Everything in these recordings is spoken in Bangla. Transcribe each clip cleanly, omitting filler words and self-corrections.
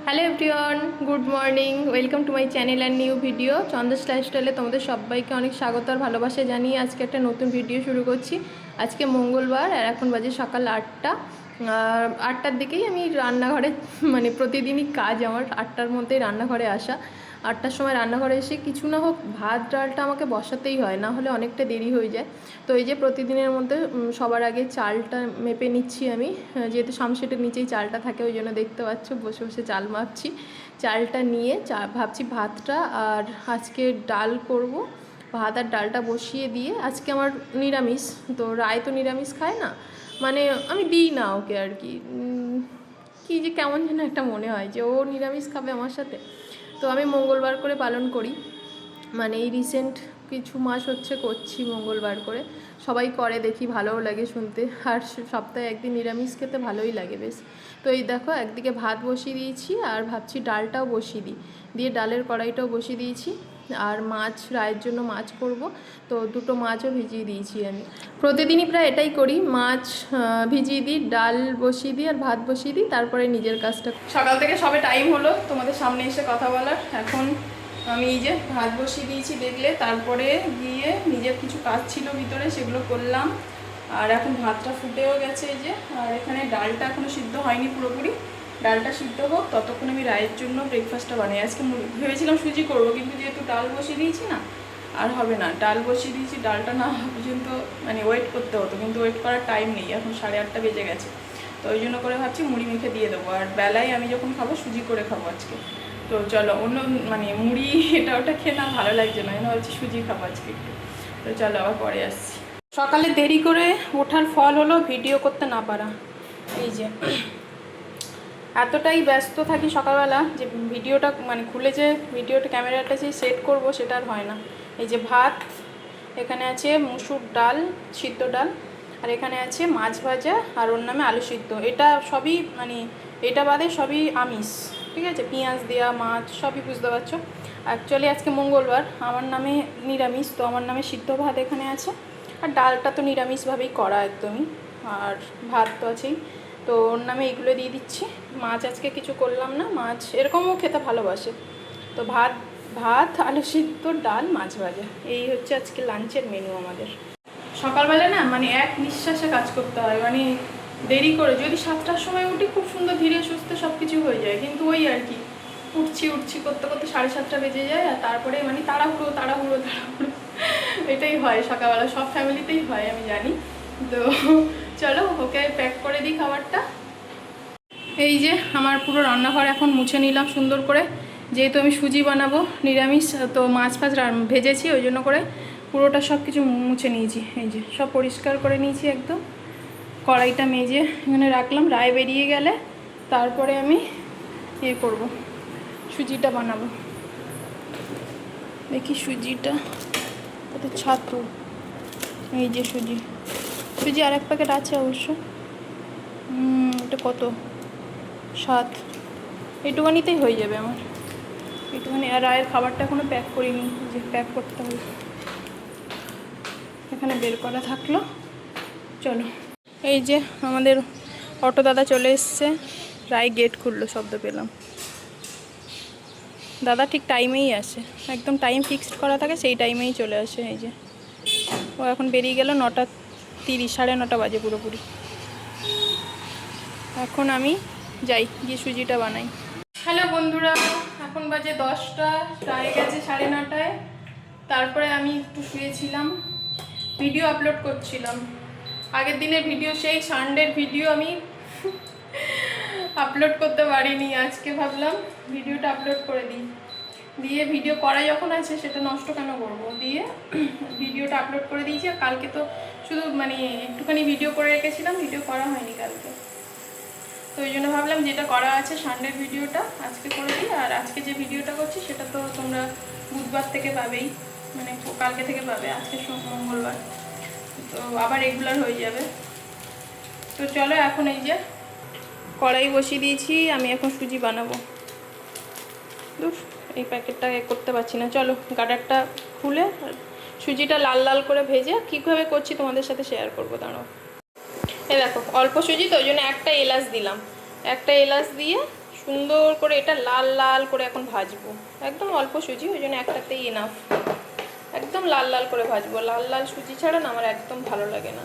Hello everyone, good morning, welcome to my channel and new video. Chandra's লাইফস্টাইলে তোমাদের সবাইকে অনেক স্বাগত আর ভালোবাসা জানিয়ে আজকে একটা নতুন ভিডিও শুরু করছি। আজকে মঙ্গলবার আর এখন বাজে সকাল 8টা। 8টার দিকেই আমি রান্নাঘরে মানে প্রতিদিনই কাজ আমার 8টার মধ্যেই রান্নাঘরে আসা। 8টার সময় রান্নাঘরে এসে কিছু না হোক ভাত ডালটা আমাকে বসাতেই হয়, না হলে অনেকটা দেরি হয়ে যায়। তো এই যে প্রতিদিনের মধ্যে সবার আগে চালটা মেপে নিচ্ছি আমি, যেহেতু সামসেটের নিচেই চালটা থাকে ওই জন্য দেখতে পাচ্ছ বসে বসে চাল মাপছি। চালটা নিয়ে ভাবছি ভাতটা আর আজকে ডাল করব। ভাত আর ডালটা বসিয়ে দিয়ে, আজকে আমার নিরামিষ, তো রায় তো নিরামিষ খায় না, মানে আমি দিই না ওকে আর কি। কী যে কেমন যেন একটা মনে হয় যে ও নিরামিষ খাবে আমার সাথে। তো আমি মঙ্গলবার করে পালন করি, মানে এই রিসেন্ট কিছু মাস হচ্ছে করছি মঙ্গলবার করে। সবাই করে দেখি, ভালোও লাগে শুনতে, আর সপ্তাহে একদিন নিরামিষ খেতে ভালোই লাগে বেশ। তো এই দেখো একদিকে ভাত বসিয়ে দিয়েছি আর ভাবছি ডালটাও বসিয়ে দিই, দিয়ে ডালের কড়াইটাও বসিয়ে দিয়েছি। আর মাছ, রায়ের জন্য মাছ করব, তো দুটো মাছও ভিজিয়ে দিয়েছি আমি। প্রতিদিনই প্রায় এটাই করি, মাছ ভিজিয়ে দিই, ডাল বসিয়ে দিই আর ভাত বসিয়ে দিই, তারপরে নিজের কাজটা। সকাল থেকে সবে টাইম হলো তোমাদের সামনে এসে কথা বলার। এখন আমি এই যে ভাত বসিয়ে দিয়েছি দেখলে, তারপরে গিয়ে নিজের কিছু কাজ ছিল ভিতরে সেগুলো করলাম। আর এখন ভাতটা ফুটেও গেছে এই যে, আর এখানে ডালটা এখনও সিদ্ধ হয়নি পুরোপুরি। ডালটা সিদ্ধ হোক ততক্ষণ আমি রায়ের জন্য ব্রেকফাস্টটা বানাই। আজকে ভেবেছিলাম সুজি করবো, কিন্তু যেহেতু ডাল বসিয়ে দিয়েছি না, আর হবে না। ডাল বসিয়ে দিয়েছি, ডালটা না পর্যন্ত মানে ওয়েট করতে হতো, কিন্তু ওয়েট করার টাইম নেই, এখন 8:30 বেজে গেছে। তো ওই জন্য করে ভাবছি মুড়ি মেখে দিয়ে দেবো, আর বেলায় আমি যখন খাবো সুজি করে খাবো আজকে। তো চলো, অন্য মানে মুড়ি এটা ওটা খেয়ে না ভালো লাগছে না, এনে হচ্ছে সুজি খাবো আজকে একটু। তো চলো আবার পরে আসছি। সকালে দেরি করে ওঠার ফল হলো ভিডিও করতে না পারা। এই যে এতটাই ব্যস্ত থাকি সকালবেলা যে ভিডিওটা মানে খুলে যে ভিডিওটা ক্যামেরাটা যে সেট করব সেটা আর হয় না। এই যে ভাত, এখানে আছে মুসুর ডাল, সিদ্ধ ডাল, আর এখানে আছে মাছ ভাজা আর ওর নামে আলু সিদ্ধ। এটা সবই মানে এটা বাদে সবই আমিষ, ঠিক আছে, পেঁয়াজ দেওয়া মাছ সবই, বুঝতে পারছো। অ্যাকচুয়ালি আজকে মঙ্গলবার, আমার নামে নিরামিষ, তো আমার নামে সিদ্ধ ভাত এখানে আছে, আর ডালটা তো নিরামিষভাবেই করা একদমই, আর ভাত তো আছেই। তো ওর নামে এইগুলো দিয়ে দিচ্ছি। মাছ আজকে কিছু করলাম না, মাছ এরকমও খেতে ভালোবাসে। তো ভাত ভাত আলু সিদ্ধ ডাল মাছ ভাজা, এই হচ্ছে আজকে লাঞ্চের মেনু আমাদের। সকালবেলা না মানে এক নিঃশ্বাসে কাজ করতে হয়, মানে দেরি করে যদি 7টার সময় উঠি খুব সুন্দর ধীরে সুস্থে সব কিছু হয়ে যায়, কিন্তু ওই আর কি উঠছি করতে করতে 7:30 বেজে যায়, আর তারপরে মানে তাড়াহুড়ো তাড়াহুড়ো তাড়াহুড়ো এটাই হয় সকালবেলা, সব ফ্যামিলিতেই হয় আমি জানি। তো চলো ওকে প্যাক করে দিই খাবারটা। এই যে আমার পুরো রান্নাঘর এখন মুছে নিলাম সুন্দর করে, যেহেতু আমি সুজি বানাবো নিরামিষ, তো মাছ ফাছ ভেজেছি ওই জন্য করে পুরোটা সব কিছু মুছে নিয়েছি। এই যে সব পরিষ্কার করে নিয়েছি একদম। কড়াইটা মেজে এখানে রাখলাম, রায় বেরিয়ে গেলে তারপরে আমি ইয়ে করব, সুজিটা বানাবো। দেখি সুজিটা কত ছাতু, এই যে সুজি সুজি আর এক প্যাকেট আছে অবশ্য। এটা কত 7, এইটুখানিতেই হয়ে যাবে আমার, এইটুখানি। আর রায়ের খাবারটা এখনও প্যাক করিনি, যে প্যাক করতে হবে, এখানে বের করা থাকলো। চলো, এই যে আমাদের অটো দাদা চলে এসছে, রায় গেট খুললো, শব্দ পেলাম। দাদা ঠিক টাইমেই আসে, একদম টাইম ফিক্সড করা থাকে সেই টাইমেই চলে আসে। এই যে ও এখন বেরিয়ে গেল, 9:30, 9:30 বাজে পুরোপুরি। এখন আমি যাই, গিয়ে সুজিটা বানাই। হ্যালো বন্ধুরা, এখন বাজে 10টা, রায় গেছে 9:30। তারপরে আমি একটু শুয়েছিলাম, ভিডিও আপলোড করছিলাম। আগের দিনের ভিডিও, সেই সানডের ভিডিও আমি আপলোড করতে পারিনি, আজকে ভাবলাম ভিডিওটা আপলোড করে দিই। দিয়ে ভিডিও করা যখন আছে সেটা নষ্ট কেন করবো, দিয়ে ভিডিওটা আপলোড করে দিয়েছি। আর কালকে তো শুধু মানে একটুখানি ভিডিও করে রেখেছিলাম, ভিডিও করা হয়নি কালকে, তো ওই জন্য ভাবলাম যেটা করা আছে সানডের ভিডিওটা আজকে করে দিই। আর আজকে যে ভিডিওটা করছি সেটা তো তোমরা বুধবার থেকে পাবেই, মানে কালকে থেকে পাবে, আজকে মঙ্গলবার, তো আবার রেগুলার হয়ে যাবে। তো চলো এখন এই যে কড়াই বসিয়ে দিয়েছি, আমি এখন সুজি বানাবো। এই প্যাকেটটা করতে পারছি না, চলো গাডারটা খুলে সুজিটা লাল লাল করে ভেজে কীভাবে করছি তোমাদের সাথে শেয়ার করবো। দাঁড়াও, এই দেখো অল্প সুজি তো ওই জন্য একটা এলাচ দিলাম, একটা এলাচ দিয়ে সুন্দর করে এটা লাল লাল করে এখন ভাজবো। একদম অল্প সুজি, ওই জন্য একটাতেই এনাফ। একদম লাল লাল করে ভাজবো। লাল লাল সুজি ছাড়া না আমার একদম ভালো লাগে না।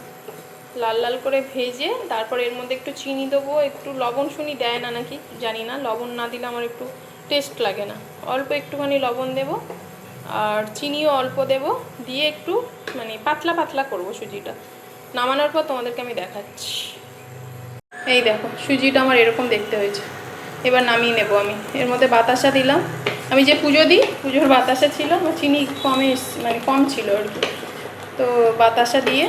লাল লাল করে ভেজে তারপর এর মধ্যে একটু চিনি দেবো, একটু লবণ শুনি দেয় না নাকি জানি না, লবণ না দিলে আমার একটু টেস্ট লাগে না। অল্প একটুখানি লবণ দেবো আর চিনিও অল্প দেবো, দিয়ে একটু মানে পাতলা পাতলা করবো সুজিটা। নামানোর পর তোমাদেরকে আমি দেখাচ্ছি। এই দেখো সুজিটা আমার এরকম দেখতে হয়েছে। এবার নামিয়ে নেবো আমি। এর মধ্যে বাতাসা দিলাম, আমি যে পুজো দিই পুজোর বাতাসা ছিল, চিনি মানে কম ছিল আর কি, তো বাতাসা দিয়ে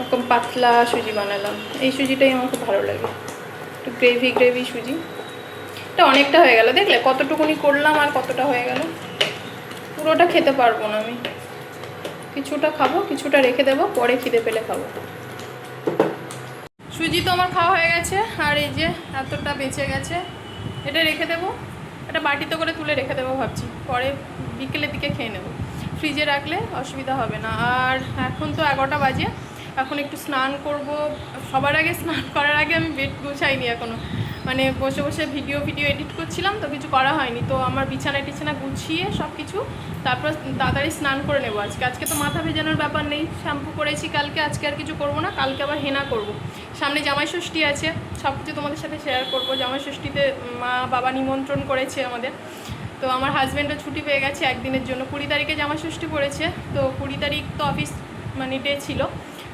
এরকম পাতলা সুজি বানালাম। এই সুজিটাই আমার খুব ভালো লাগে, একটু গ্রেভি গ্রেভি সুজি। এটা অনেকটা হয়ে গেল, দেখলে কতটুকুনি করলাম আর কতটা হয়ে গেল। পুরোটা খেতে পারবো না আমি, কিছুটা খাবো, কিছুটা রেখে দেবো, পরে খিদে পেলে খাবো। সুজি তো আমার খাওয়া হয়ে গেছে, আর এই যে এতটা বেঁচে গেছে, এটা রেখে দেবো, এটা বাটিতে করে তুলে রেখে দেবো ভাবছি, পরে বিকেলের দিকে খেয়ে নেবো। ফ্রিজে রাখলে অসুবিধা হবে না। আর এখন তো 11টা বাজে, এখন একটু স্নান করব। সবার আগে স্নান করার আগে আমি বেড গুছাইনি এখনও, মানে বসে বসে ভিডিও এডিট করছিলাম তো কিছু করা হয়নি। তো আমার বিছানা টিছানা গুছিয়ে সব কিছু তারপর তাড়াতাড়ি স্নান করে নেবো। আজকে তো মাথা ভেজানোর ব্যাপার নেই, শ্যাম্পু করেছি কালকে, আজকে আর কিছু করবো না। কালকে আবার হেনা করব, সামনে জামাই ষষ্ঠী আছে, সব কিছু তোমাদের সাথে শেয়ার করবো। জামাই ষষ্ঠীতে মা বাবা নিমন্ত্রণ করেছে আমাদের, তো আমার হাজব্যান্ডও ছুটি পেয়ে গেছে একদিনের জন্য। 20 তারিখে জামাই ষষ্ঠী পড়েছে, তো 20 তারিখ তো অফিস মানে ডে ছিল,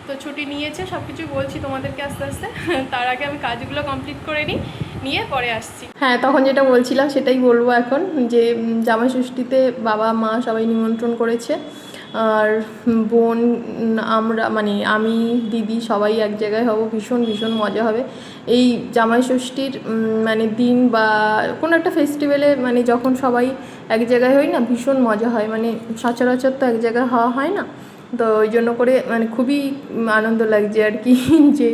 তো ছুটি নিয়েছে। সব কিছুই বলছি তোমাদেরকে আস্তে আস্তে। তার আগে আমি কাজগুলো কমপ্লিট করে নিয়ে পরে আসছি। হ্যাঁ, তখন যেটা বলছিলাম সেটাই বলবো এখন, যে জামাই ষষ্ঠীতে বাবা মা সবাই নিমন্ত্রণ করেছে, আর বোন আমরা মানে আমি দিদি সবাই এক জায়গায় হব, ভীষণ ভীষণ মজা হবে। এই জামাই ষষ্ঠীর মানে দিন বা কোনো একটা ফেস্টিভ্যালে মানে যখন সবাই এক জায়গায় হই না, ভীষণ মজা হয়। মানে সচরাচর তো এক জায়গায় হওয়া হয় না, তো ওই জন্য করে মানে খুবই আনন্দ লাগছে আর কি, যে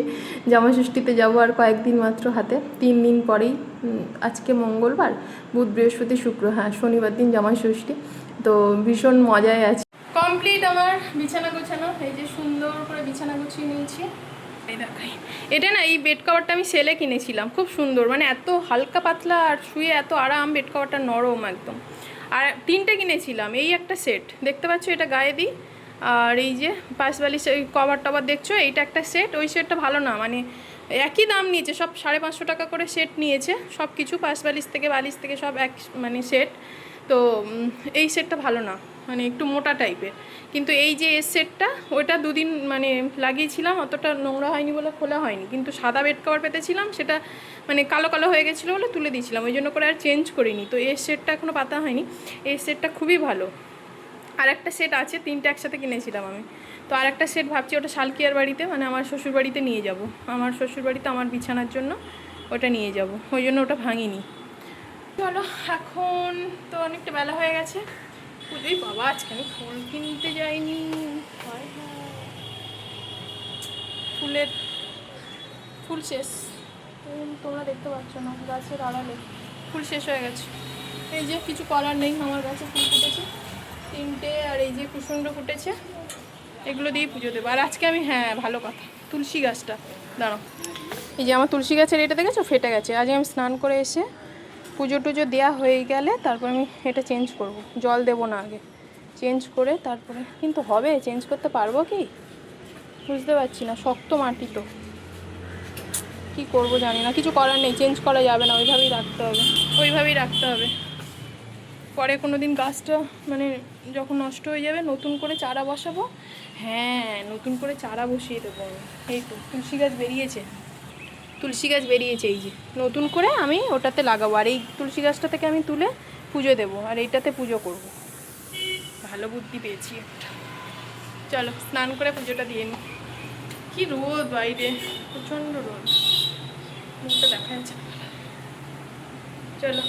জামাই ষষ্ঠীতে যাবো। আর কয়েকদিন মাত্র হাতে, 3 দিন পরেই। আজকে মঙ্গলবার, বুধ বৃহস্পতি শুক্র, হ্যাঁ শনিবার দিন জামাই ষষ্ঠী। তো ভীষণ মজায় আছে। কমপ্লিট আমার বিছানা গোছানো, এই যে সুন্দর করে বিছানা গুছিয়ে নিয়েছি। এই দেখাই, এটা না এই বেড কভারটা আমি সেলে কিনেছিলাম, খুব সুন্দর, মানে এত হালকা পাতলা আর শুয়ে এত আরাম, বেড কভারটা নরম একদম। আর 3টে কিনেছিলাম, এই একটা সেট দেখতে পাচ্ছ, এটা গায়ে দিই, আর এই যে পাশ বালিশ ওই কভার টভার দেখছো, এইটা একটা সেট। ওই সেটটা ভালো না, মানে একই দাম নিয়েছে, সব 550 টাকা করে সেট নিয়েছে সব কিছু, পাশ বালিশ থেকে সব এক মানে সেট। তো এই সেটটা ভালো না, মানে একটু মোটা টাইপের। কিন্তু এই যে এর সেটটা, ওইটা 2 দিন মানে লাগিয়েছিলাম, অতটা নোংরা হয়নি বলে খোলা হয়নি। কিন্তু সাদা বেড কভার পেতেছিলাম, সেটা মানে কালো কালো হয়ে গেছিলো বলে তুলে দিয়েছিলাম, ওই জন্য করে আর চেঞ্জ করিনি। তো এর সেটটা এখনও পাতা হয়নি, এই সেটটা খুবই ভালো। আর একটা সেট আছে, 3টে একসাথে কিনেছিলাম আমি। তো আর একটা সেট ভাবছি ওটা শালকিয়ার বাড়িতে, মানে আমার শ্বশুরবাড়িতে নিয়ে যাব। আমার শ্বশুরবাড়িতে আমার বিছানার জন্য ওটা নিয়ে যাব, ওই জন্য ওটা ভাঙিনি। চলো, এখন তো অনেকটা বেলা হয়ে গেছে। পুজোই বাবা, আজকে আমি ফুল কিনতে যাইনি। ফুল শেষ, তোমরা দেখতে পাচ্ছ না, গাছের আড়ালে ফুল শেষ হয়ে গেছে। এই যে কিছু করার নেই, আমার গাছে ফুল ফুটেছে 3টে, আর এই যে কুসুন্ড ফুটেছে, এগুলো দিয়েই পুজো দেবো। আর আজকে আমি, হ্যাঁ ভালো কথা, তুলসী গাছটা দাঁড়াও, এই যে আমার তুলসী গাছের এটা দেখেছো ফেটে গেছে। আজ আমি স্নান করে এসে পুজো টুজো দেওয়া হয়ে গেলে তারপর আমি এটা চেঞ্জ করব, জল দেবো না আগে, চেঞ্জ করে তারপরে। কিন্তু হবে, চেঞ্জ করতে পারবো কি বুঝতে পারছি না, শক্ত মাটি তো, কী করবো জানি না, কিছু করার নেই, চেঞ্জ করা যাবে না, ওইভাবেই রাখতে হবে। পরে কোনো দিন গাছটা মানে যখন নষ্ট হয়ে যাবে নতুন করে চারা বসাবো। হ্যাঁ, নতুন করে চারা বসিয়ে দেবো আমি। এই তো তুলসী গাছ বেরিয়েছে, এই যে নতুন করে আমি ওটাতে লাগাবো। আর এই তুলসী গাছটা থেকে আমি তুলে পুজো দেবো, আর এইটাতে পুজো করব। ভালো বুদ্ধি পেয়েছি একটা। চলো স্নান করে পুজোটা দিয়ে নিই। কি রোদ বাইরে, প্রচণ্ড রোদ, মুখটা দেখা যাচ্ছে। চলো,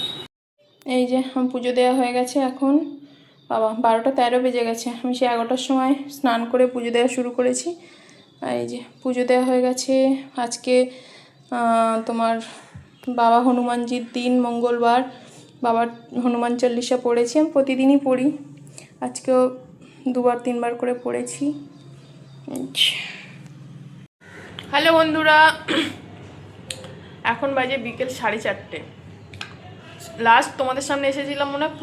এই যে আমার পুজো দেওয়া হয়ে গেছে এখন। বাবা 12টা 13 বেজে গেছে, আমি সেই 11টার সময় স্নান করে পুজো দেওয়া শুরু করেছি। আর এই যে পুজো দেওয়া হয়ে গেছে। আজকে তোমার বাবা হনুমানজির দিন, মঙ্গলবার, বাবার হনুমান চল্লিশা পড়েছি, আমি প্রতিদিনই পড়ি, আজকেও 2-3 বার করে পড়েছি। হ্যালো বন্ধুরা, এখন বাজে বিকেল 4:30। লাস্ট তোমাদের সামনে এসেছিলাম মনে হয়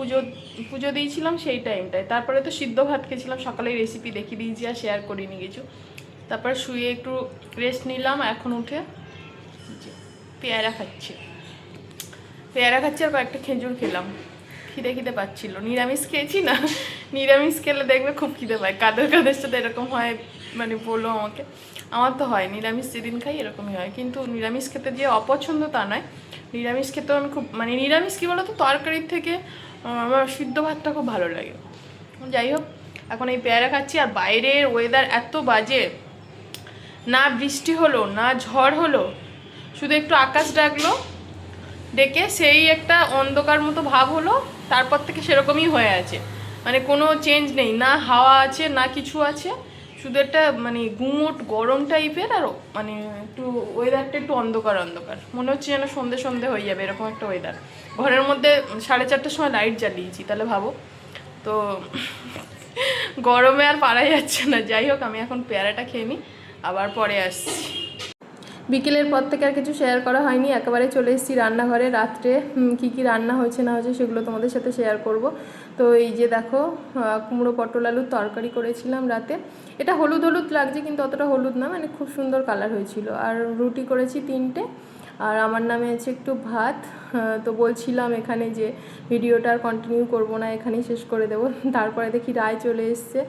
পুজো দিয়েছিলাম সেই টাইমটায়। তারপরে তো সিদ্ধ ভাত খেয়েছিলাম, সকালে রেসিপি দেখিয়ে দিয়েছি আর শেয়ার করিনি কিছু। তারপর শুয়ে একটু রেস্ট নিলাম, এখন উঠে পেয়ারা খাচ্ছি আর কয়েকটা খেজুর খেলাম। খিদে পাচ্ছিল, নিরামিষ খেয়েছি না, নিরামিষ খেলে দেখবে খুব খিদে পায়। কাদের সাথে এরকম হয় মানে বলো আমাকে। আমার তো হয়, নিরামিষ যেদিন খাই এরকমই হয়। কিন্তু নিরামিষ খেতে যে অপছন্দ তা নয়, নিরামিষ খেতেও আমি খুব মানে নিরামিষ কী বলো তো, তরকারির থেকে আমার সিদ্ধ ভাতটা খুব ভালো লাগে। যাই হোক, এখন এই পেয়ারা খাচ্ছি। আর বাইরের ওয়েদার এত বাজে, না বৃষ্টি হলো না ঝড় হলো, শুধু একটু আকাশ ডাকলো, ডেকে সেই একটা অন্ধকার মতো ভাব হলো, তারপর থেকে সেরকমই হয়ে আছে। মানে কোনো চেঞ্জ নেই, না হাওয়া আছে না কিছু আছে, শুধু একটা মানে গুমোট গরম টাইপের। আর মানে একটু ওয়েদারটা একটু অন্ধকার মনে হচ্ছে যেন সন্ধে হয়ে যাবে, এরকম একটা ওয়েদার। ঘরের মধ্যে 4:30টার সময় লাইট জ্বালিয়েছি, তাহলে ভাবো তো। গরমে আর পারা যাচ্ছে না। যাই হোক, আমি এখন পেয়ারাটা খেয়ে নিই, আবার পরে আসছি। বিকেলের পর থেকে আর কিছু শেয়ার করা হয়নি, একেবারে চলে এসেছি রান্নাঘরে। রাত্রে কী রান্না হয়েছে না হয়েছে সেগুলো তোমাদের সাথে শেয়ার করব। তো এই যে দেখো, কুমড়ো পটল আলুর তরকারি করেছিলাম রাতে। এটা হলুদ লাগছে কিন্তু অতটা হলুদ না, মানে খুব সুন্দর কালার হয়েছিল। আর রুটি করেছি 3টে, আর আমার নামে আছে একটু ভাত। তো বলছিলাম এখানে যে ভিডিওটা আর কন্টিনিউ করব না, এখানেই শেষ করে দেবো। তারপরে দেখি রায় চলে এসছে।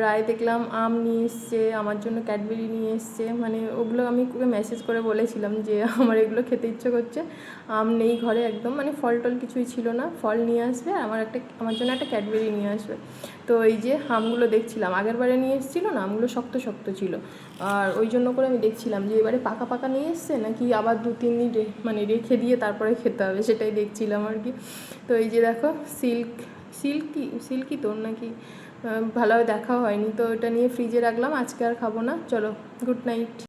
রায় দেখলাম আম নিয়ে এসছে, আমার জন্য ক্যাডবেরি নিয়ে এসছে। মানে ওগুলো আমি ওকে মেসেজ করে বলেছিলাম যে আমার এগুলো খেতে ইচ্ছে করছে, আম নেই ঘরে একদম, মানে ফল টল কিছুই ছিল না। ফল নিয়ে আসবে, আমার জন্য একটা ক্যাডবেরি নিয়ে আসবে। তো এই যে আমগুলো দেখছিলাম, আগের বারে নিয়ে এসেছিলো না, আমগুলো শক্ত ছিল। আর ওই জন্য করে আমি দেখছিলাম যে এবারে পাকা নিয়ে এসছে নাকি আবার 2-3 দিন মানে রেখে দিয়ে তারপরে খেতে হবে, সেটাই দেখছিলাম আর কি। তো এই যে দেখো, সিল্কি তোর নাকি ভালোভাবে দেখা হয়নি, তো এটা নিয়ে ফ্রিজে রাখলাম, আজকে আর খাবো না। চলো, গুড নাইট।